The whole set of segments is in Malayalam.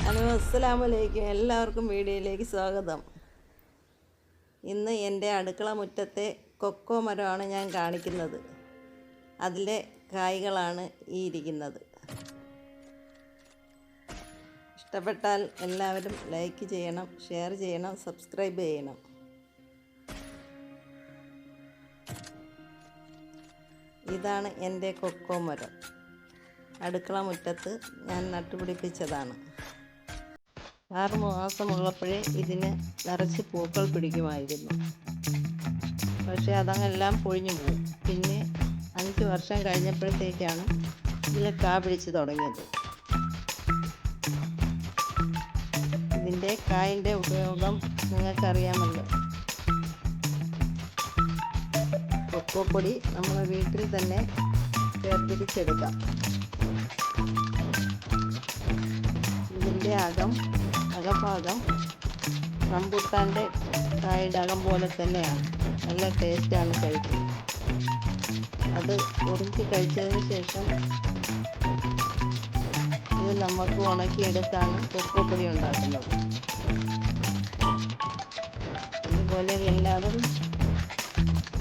ഹലോ, അസ്സലാമു അലൈക്കും. എല്ലാവർക്കും വീഡിയോയിലേക്ക് സ്വാഗതം. ഇന്ന് എൻ്റെ അടുക്കള മുറ്റത്തെ കൊക്കോ മരമാണ് ഞാൻ കാണിക്കുന്നത്. അതിലെ കായ്കളാണ് ഈ ഇരിക്കുന്നത്. ഇഷ്ടപ്പെട്ടാൽ എല്ലാവരും ലൈക്ക് ചെയ്യണം, ഷെയർ ചെയ്യണം, സബ്സ്ക്രൈബ് ചെയ്യണം. ഇതാണ് എൻ്റെ കൊക്കോ മരം. അടുക്കള മുറ്റത്ത് ഞാൻ നട്ടുപിടിപ്പിച്ചതാണ്. 6 മാസമുള്ളപ്പോഴേ ഇതിന് നിറച്ച് പൂക്കൾ പിടിക്കുമായിരുന്നു. പക്ഷേ അതങ്ങെല്ലാം പൊഴിഞ്ഞു പോകും. പിന്നെ 5 വർഷം കഴിഞ്ഞപ്പോഴത്തേക്കാണ് ഇതിൽ കാ പിടിച്ച് തുടങ്ങിയത്. ഇതിൻ്റെ കായിൻ്റെ ഉപയോഗം നിങ്ങൾക്കറിയാമല്ലോ. കൊക്കോപ്പൊടി നമ്മുടെ വീട്ടിൽ തന്നെ വേർതിരിച്ചെടുക്കാം. ഇതിൻ്റെ അകഭാഗം റംബുട്ടാൻ്റെ കായുടെ അകം പോലെ തന്നെയാണ്. നല്ല ടേസ്റ്റാണ് കഴിക്കുന്നത്. അത് ഉറിഞ്ചി കഴിച്ചതിന് ശേഷം ഇത് നമുക്ക് ഉണക്കിയെടുത്താണ് കൊക്കോപ്പൊടി ഉണ്ടാക്കുന്നത്. അതുപോലെ എല്ലാവരും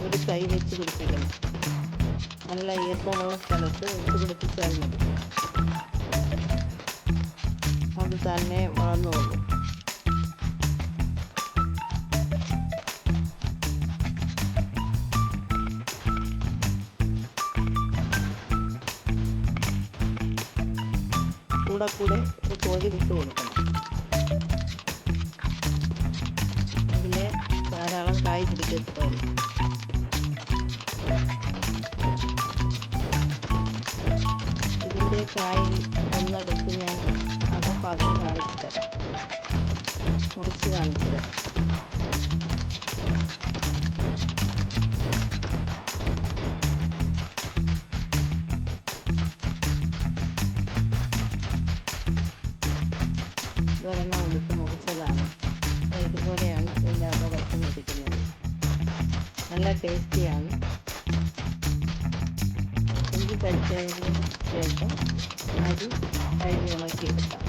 ഒരു തൈ വെച്ച് പിടിപ്പിക്കണം. നല്ല ഈർപ്പമുള്ള സ്ഥലത്ത് വെച്ച് പിടിപ്പിച്ചാൽ മതി. അത് തന്നെ വളർന്നു പോകും. കൂടെ ഒരു കോഴി വിട്ട് കൊടുക്കണം. അതിൽ ധാരാളം കായ് പിടിക്കത്തുള്ളൂ. ഇതിൻ്റെ കായ് ഒന്നെടുത്ത് ഞാൻ അകഭാഗം കാണിച്ചു തരാം, മുറിച്ച് കാണിച്ചു തരാം. ഇതൊരെണ്ണം എടുത്ത് മുറിച്ചതാണ്. ഇതുപോലെയാണ് ഇതിൻ്റെ അകവശം ഇരിക്കുന്നത്. നല്ല ടേസ്റ്റിയാണ്. ഇഞ്ചി കഴിച്ചതിന് ശേഷം അരി കഴുകി ഉണക്കിയെടുക്കാം.